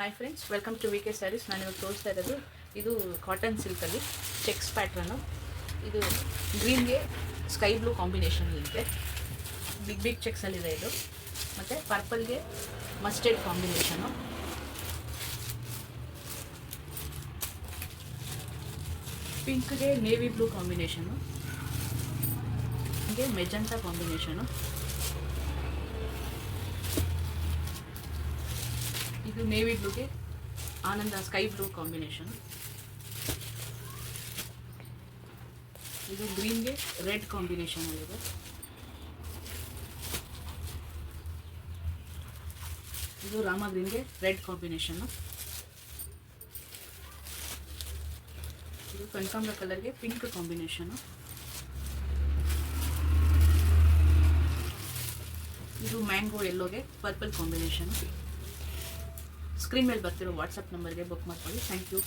Hi friends, welcome to V K sarees. ನಾನು ಇವಾಗ ತೋರಿಸ್ತಾ ಇರೋದು ಇದು ಕಾಟನ್ ಸಿಲ್ಕಲ್ಲಿ ಚೆಕ್ಸ್ ಪ್ಯಾಟ್ರನ್ನು. ಇದು ಗ್ರೀನ್ಗೆ ಸ್ಕೈ ಬ್ಲೂ ಕಾಂಬಿನೇಷನ್ ಇದೆ, ಬಿಗ್ ಬಿಗ್ ಚೆಕ್ಸಲ್ಲಿದೆ ಇದು. ಮತ್ತು ಪರ್ಪಲ್ಗೆ ಮಸ್ಟರ್ಡ್ ಕಾಂಬಿನೇಷನು, ಪಿಂಕ್ಗೆ ನೇವಿ ಬ್ಲೂ ಕಾಂಬಿನೇಷನು, ಹೀಗೆ ಮೆಜೆಂಟಾ ಕಾಂಬಿನೇಷನು, ಇದು ನೇವಿ ಬ್ಲೂಗೆ ಆನಂದ ಸ್ಕೈ ಬ್ಲೂ ಕಾಂಬಿನೇಷನ್, ಇದು ಗ್ರೀನ್ಗೆ ರೆಡ್ ಕಾಂಬಿನೇಷನ್ ಆಗಿದೆ, ಇದು ರಾಮ ಗ್ರೀನ್ಗೆ ರೆಡ್ ಕಾಂಬಿನೇಷನ್ನು, ಇದು ಕನಕಾಂಬರ ಕಲರ್ಗೆ ಪಿಂಕ್ ಕಾಂಬಿನೇಷನು, ಇದು ಮ್ಯಾಂಗೋ ಯೆಲ್ಲೋಗೆ ಪರ್ಪಲ್ ಕಾಂಬಿನೇಷನು. ಸ್ಕ್ರೀನ್ ಮೇಲೆ ಬರ್ತಿರೋ ವಾಟ್ಸಪ್ ನಂಬರ್ಗೆ ಬುಕ್ ಮಾಡ್ಕೊಳ್ಳಿ. Thank you.